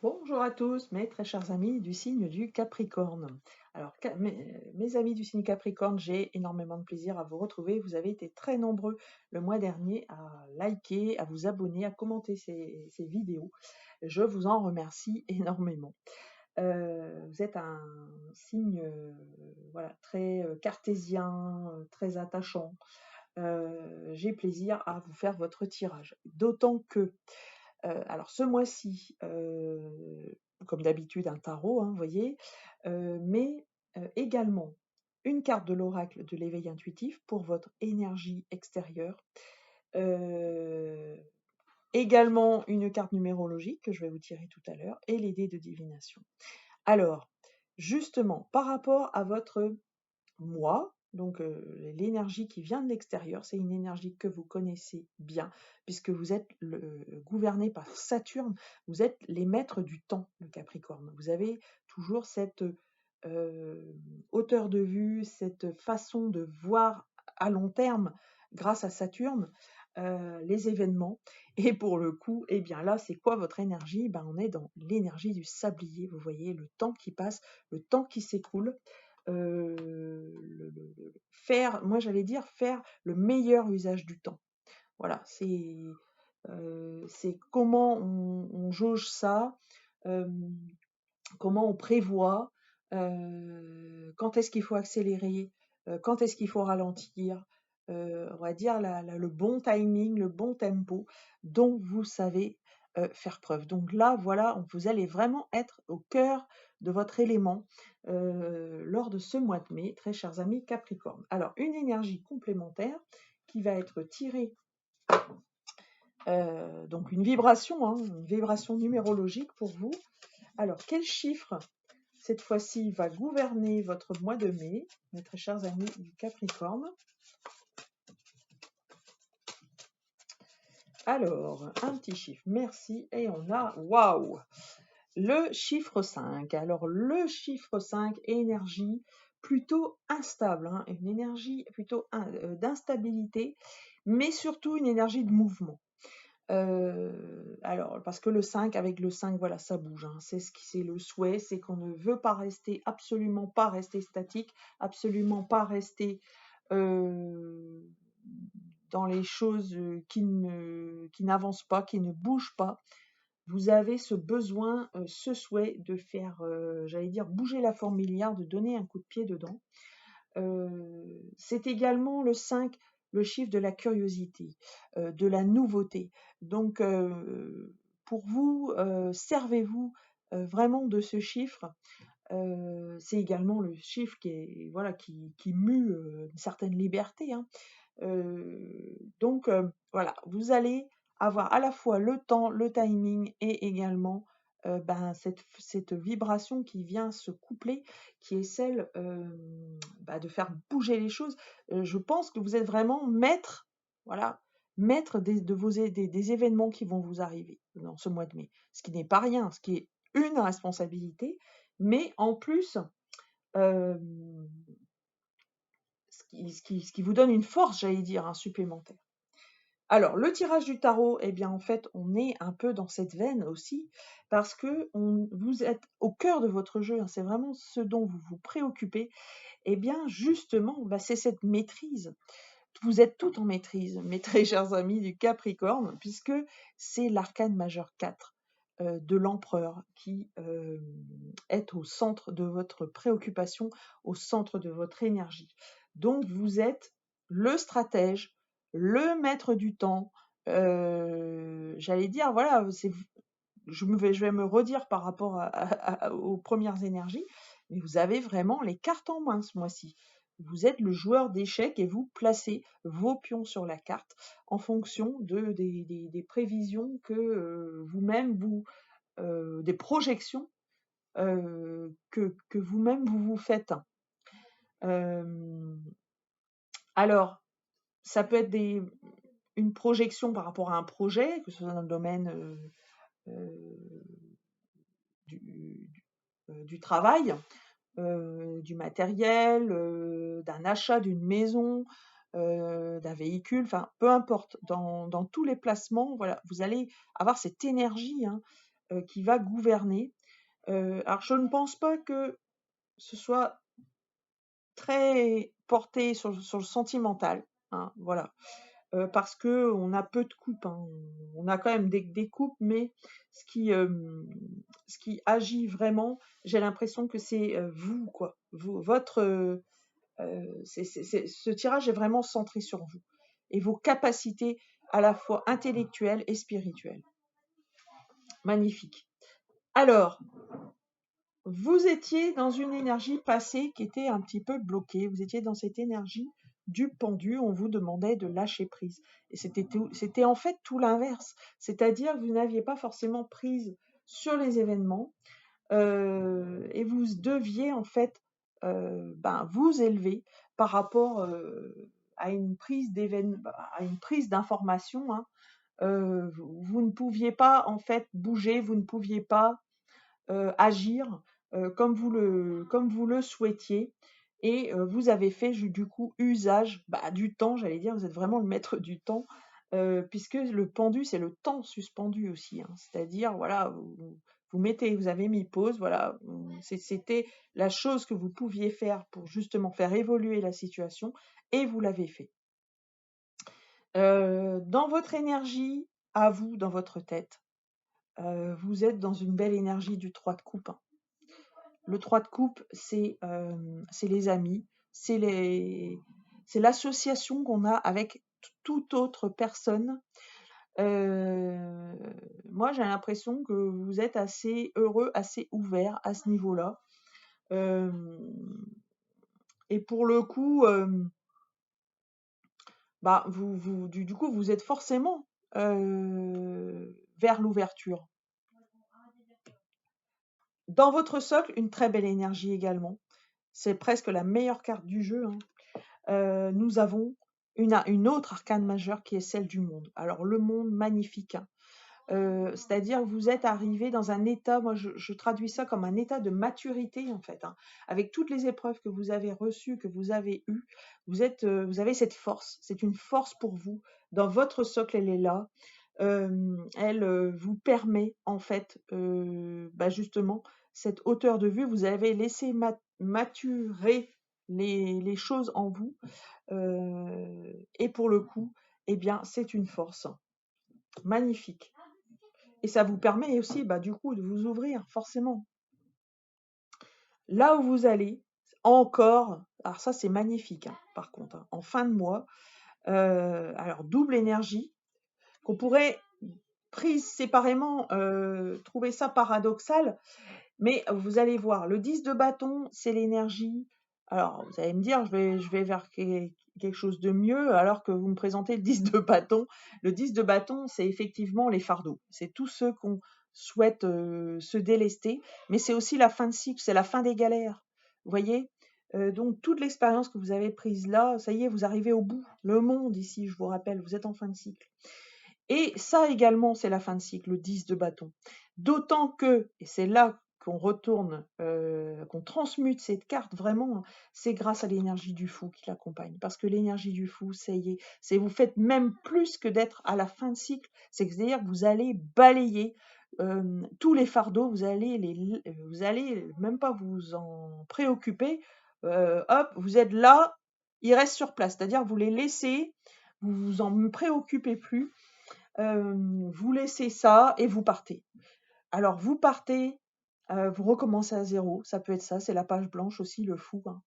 Bonjour à tous, mes très chers amis du signe du Capricorne. Alors, mes amis du signe Capricorne, j'ai énormément de plaisir à vous retrouver. Vous avez été très nombreux le mois dernier à liker, à vous abonner, à commenter ces vidéos. Je vous en remercie énormément. Vous êtes un signe voilà, très cartésien, très attachant. J'ai plaisir à vous faire votre tirage. D'autant que alors ce mois-ci, comme d'habitude un tarot, hein, vous voyez, mais également une carte de l'oracle de l'éveil intuitif pour votre énergie extérieure. Heu, Également une carte numérologique que je vais vous tirer tout à l'heure et les dés de divination. Alors, justement, par rapport à votre moi, donc l'énergie qui vient de l'extérieur, c'est une énergie que vous connaissez bien, puisque vous êtes gouverné par Saturne, vous êtes les maîtres du temps, le Capricorne. Vous avez toujours cette hauteur de vue, cette façon de voir à long terme grâce à Saturne les événements. Et pour le coup, eh bien là, c'est quoi votre énergie? Ben, on est dans l'énergie du sablier, vous voyez, le temps qui passe, le temps qui s'écoule faire, moi j'allais dire faire le meilleur usage du temps. Voilà, c'est comment on jauge ça, comment on prévoit, quand est-ce qu'il faut accélérer, quand est-ce qu'il faut ralentir, on va dire le bon timing, le bon tempo dont vous savez faire preuve. Donc là, voilà, vous allez vraiment être au cœur de votre élément lors de ce mois de mai, très chers amis Capricorne. Alors, une énergie complémentaire qui va être tirée, donc une vibration, hein, une vibration numérologique pour vous. Alors, quel chiffre cette fois-ci va gouverner votre mois de mai, mes très chers amis du Capricorne? Alors, un petit chiffre, merci, et on a, waouh, le chiffre 5. Alors, le chiffre 5, énergie plutôt instable, hein, une énergie plutôt d'instabilité, mais surtout une énergie de mouvement. Alors, parce que le 5, avec le 5, voilà, ça bouge, hein. C'est le souhait, c'est qu'on ne veut pas rester, absolument pas rester statique, absolument pas rester dans les choses qui n'avancent pas, qui ne bougent pas. Vous avez ce besoin, ce souhait de faire, j'allais dire, bouger la fourmilière, de donner un coup de pied dedans. C'est également le 5, le chiffre de la curiosité, de la nouveauté. Donc, pour vous, servez-vous vraiment de ce chiffre. C'est également le chiffre voilà, qui mue une certaine liberté, hein. Donc, voilà, vous allez avoir à la fois le temps, le timing et également ben, cette vibration qui vient se coupler, qui est celle de faire bouger les choses. Je pense que vous êtes vraiment maître, voilà, maître des événements qui vont vous arriver dans ce mois de mai. Ce qui n'est pas rien, ce qui est une responsabilité, mais en plus, euh, ce qui vous donne une force, j'allais dire, hein, supplémentaire. Alors, le tirage du tarot, eh bien, en fait, on est un peu dans cette veine aussi, parce que vous êtes au cœur de votre jeu, hein, c'est vraiment ce dont vous vous préoccupez. Eh bien, justement, bah, c'est cette maîtrise. Vous êtes tout en maîtrise, mes très chers amis du Capricorne, puisque c'est l'arcane majeur 4 de l'empereur qui est au centre de votre préoccupation, au centre de votre énergie. Donc, vous êtes le stratège, le maître du temps. J'allais dire, voilà, je vais me redire par rapport aux premières énergies, mais vous avez vraiment les cartes en main ce mois-ci. Vous êtes le joueur d'échecs et vous placez vos pions sur la carte en fonction des prévisions que vous-même, des projections que vous-même vous faites. Euh, alors, ça peut être une projection par rapport à un projet, que ce soit dans le domaine euh, du travail, du matériel, d'un achat d'une maison, d'un véhicule, enfin peu importe, dans tous les placements, voilà, vous allez avoir cette énergie, hein, qui va gouverner. Alors je ne pense pas que ce soit très porté sur le sentimental, hein, voilà. Parce que on a peu de coupes, hein. On a quand même des coupes, mais ce qui agit vraiment, j'ai l'impression que c'est vous, quoi. Ce tirage est vraiment centré sur vous et vos capacités à la fois intellectuelles et spirituelles. Magnifique. Alors, vous étiez dans une énergie passée qui était un petit peu bloquée. Vous étiez dans cette énergie du pendu. On vous demandait de lâcher prise. Et c'était en fait tout l'inverse. C'est-à-dire que vous n'aviez pas forcément prise sur les événements et vous deviez en fait vous élever par rapport à une prise d'information. Hein. Vous ne pouviez pas en fait bouger, vous ne pouviez pas agir comme vous le souhaitiez. Et vous avez fait du coup usage du temps, j'allais dire, vous êtes vraiment le maître du temps, puisque le pendu, c'est le temps suspendu aussi. Hein. C'est-à-dire, voilà, vous avez mis pause, voilà, c'était la chose que vous pouviez faire pour justement faire évoluer la situation, et vous l'avez fait. Dans votre énergie, à vous, dans votre tête, vous êtes dans une belle énergie du 3 de coupe. Hein. Le 3 de coupe, c'est les amis, c'est l'association qu'on a avec toute autre personne. Moi, j'ai l'impression que vous êtes assez heureux, assez ouvert à ce niveau-là. Et pour le coup, du coup, vous êtes forcément vers l'ouverture. Dans votre socle, une très belle énergie également. C'est presque la meilleure carte du jeu. Hein. Nous avons une autre arcane majeure qui est celle du monde. Alors le monde magnifique. Hein. C'est-à-dire vous êtes arrivé dans un état, moi je traduis ça comme un état de maturité en fait. Hein. Avec toutes les épreuves que vous avez reçues, que vous avez eues, vous avez cette force. C'est une force pour vous. Dans votre socle, elle est là. Elle vous permet en fait justement cette hauteur de vue. Vous avez laissé maturer les choses en vous et pour le coup, eh bien, c'est une force magnifique. Et ça vous permet aussi, du coup, de vous ouvrir, forcément. Là où vous allez, encore, alors ça c'est magnifique, hein, par contre, hein, en fin de mois, alors double énergie, qu'on pourrait, prise séparément, trouver ça paradoxal, mais vous allez voir, le 10 de bâton, c'est l'énergie. Alors, vous allez me dire, je vais vers quelque chose de mieux, alors que vous me présentez le 10 de bâton. Le 10 de bâton, c'est effectivement les fardeaux. C'est tous ceux qu'on souhaite se délester, mais c'est aussi la fin de cycle, c'est la fin des galères. Vous voyez donc, toute l'expérience que vous avez prise là, ça y est, vous arrivez au bout. Le monde, ici, je vous rappelle, vous êtes en fin de cycle. Et ça également, c'est la fin de cycle, le 10 de bâton. D'autant que, et c'est là qu'on retourne, qu'on transmute cette carte vraiment, c'est grâce à l'énergie du fou qui l'accompagne. Parce que l'énergie du fou, ça y est, c'est vous faites même plus que d'être à la fin de cycle, c'est-à-dire que vous allez balayer tous les fardeaux, vous allez même pas vous en préoccuper, hop, vous êtes là, ils restent sur place, c'est-à-dire vous les laissez, vous vous en préoccupez plus, vous laissez ça et vous partez. Alors vous partez, vous recommencez à zéro, ça peut être ça, c'est la page blanche aussi, le fou, hein,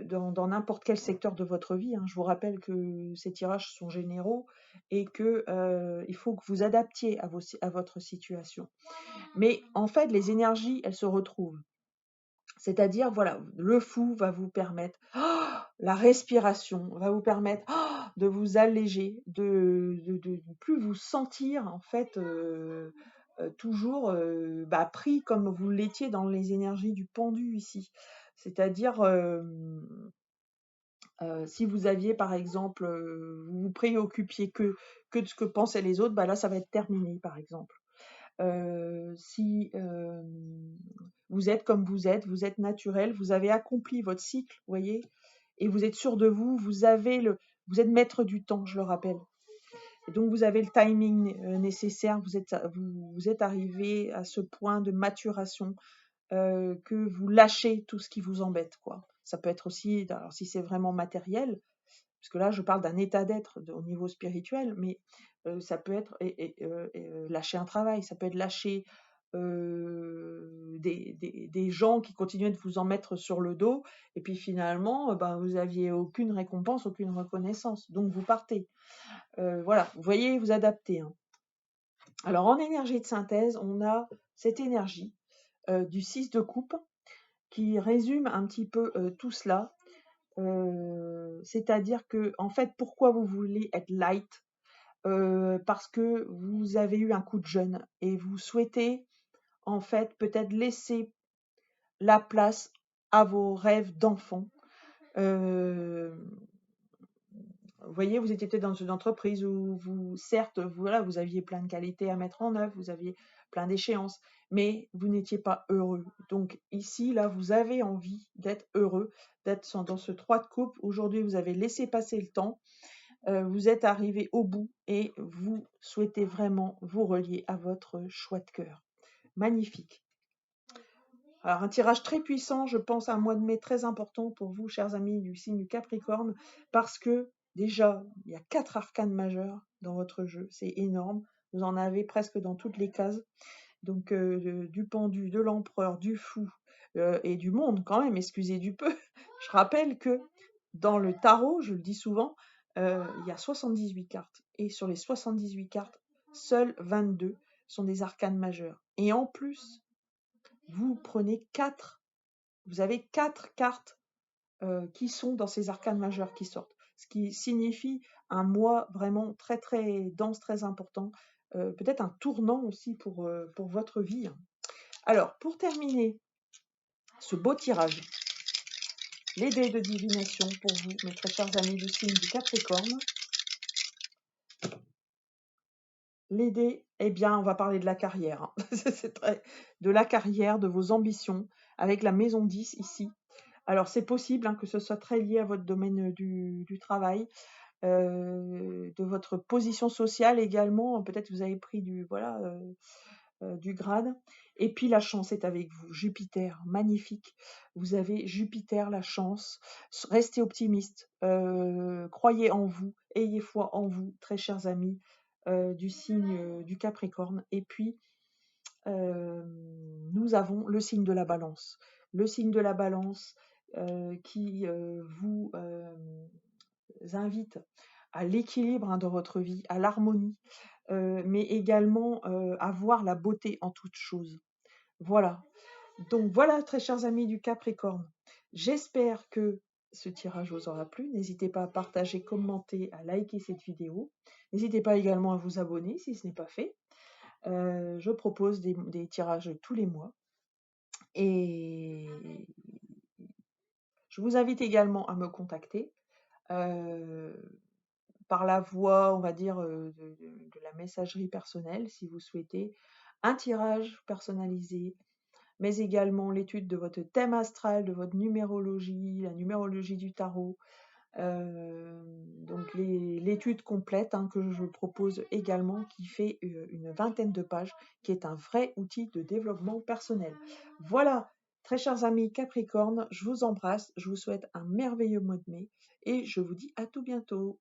dans n'importe quel secteur de votre vie. Hein. Je vous rappelle que ces tirages sont généraux et que il faut que vous adaptiez à votre situation. Mais en fait, les énergies, elles se retrouvent. C'est-à-dire, voilà, le fou va vous permettre, la respiration va vous permettre de vous alléger, de ne plus vous sentir en fait toujours pris comme vous l'étiez dans les énergies du pendu ici. C'est-à-dire, si vous aviez par exemple, vous vous préoccupiez que de ce que pensaient les autres, là ça va être terminé par exemple. Si vous êtes comme vous êtes naturel, vous avez accompli votre cycle, vous voyez, et vous êtes sûr de vous, vous êtes maître du temps, je le rappelle. Et donc vous avez le timing nécessaire, vous êtes arrivé à ce point de maturation que vous lâchez tout ce qui vous embête, quoi. Ça peut être aussi, alors si c'est vraiment matériel, parce que là je parle d'un état d'être au niveau spirituel, mais ça peut être lâcher un travail, ça peut être lâcher des gens qui continuaient de vous en mettre sur le dos, et puis finalement, ben, vous aviez aucune récompense, aucune reconnaissance, donc vous partez. Voilà, vous voyez, vous adaptez, hein. Alors en énergie de synthèse, on a cette énergie du 6 de coupe qui résume un petit peu tout cela. C'est-à-dire que, en fait, pourquoi vous voulez être light? Parce que vous avez eu un coup de jeûne et vous souhaitez, en fait, peut-être laisser la place à vos rêves d'enfant. Euh, Vous voyez, vous étiez peut-être dans une entreprise où vous, certes, voilà, vous aviez plein de qualités à mettre en œuvre, vous aviez plein d'échéances, mais vous n'étiez pas heureux. Donc ici, là, vous avez envie d'être heureux, d'être dans ce 3 de coupe. Aujourd'hui, vous avez laissé passer le temps, vous êtes arrivé au bout et vous souhaitez vraiment vous relier à votre choix de cœur. Magnifique. Alors, un tirage très puissant, je pense, un mois de mai très important pour vous, chers amis du signe du Capricorne, parce que déjà, il y a 4 arcanes majeures dans votre jeu, c'est énorme. Vous en avez presque dans toutes les cases. Donc, du pendu, de l'empereur, du fou et du monde, quand même, excusez du peu. Je rappelle que dans le tarot, je le dis souvent, il y a 78 cartes. Et sur les 78 cartes, seules 22 sont des arcanes majeures. Et en plus, vous avez 4 cartes qui sont dans ces arcanes majeures qui sortent. Ce qui signifie un mois vraiment très très dense, très important. Peut-être un tournant aussi pour votre vie, hein. Alors, pour terminer ce beau tirage, les dés de divination pour vous, mes très chers amis du signe du Capricorne. Les dés, eh bien, on va parler de la carrière, hein. De la carrière, de vos ambitions, avec la maison 10 ici. Alors, c'est possible hein, que ce soit très lié à votre domaine du travail, de votre position sociale également. Peut-être que vous avez pris du grade. Et puis, la chance est avec vous. Jupiter, magnifique. Vous avez Jupiter, la chance. Restez optimiste. Croyez en vous. Ayez foi en vous, très chers amis du signe du Capricorne. Et puis, nous avons le signe de la balance. Le signe de la balance qui vous invite à l'équilibre hein, dans votre vie, à l'harmonie, mais également à voir la beauté en toute chose. Voilà. Donc voilà, très chers amis du Capricorne. J'espère que ce tirage vous aura plu. N'hésitez pas à partager, commenter, à liker cette vidéo. N'hésitez pas également à vous abonner si ce n'est pas fait. Je propose des tirages tous les mois. Et je vous invite également à me contacter par la voie, on va dire, de la messagerie personnelle, si vous souhaitez un tirage personnalisé, mais également l'étude de votre thème astral, de votre numérologie, la numérologie du tarot. Donc l'étude complète hein, que je propose également, qui fait une vingtaine de pages, qui est un vrai outil de développement personnel. Voilà, très chers amis Capricorne, je vous embrasse, je vous souhaite un merveilleux mois de mai et je vous dis à tout bientôt.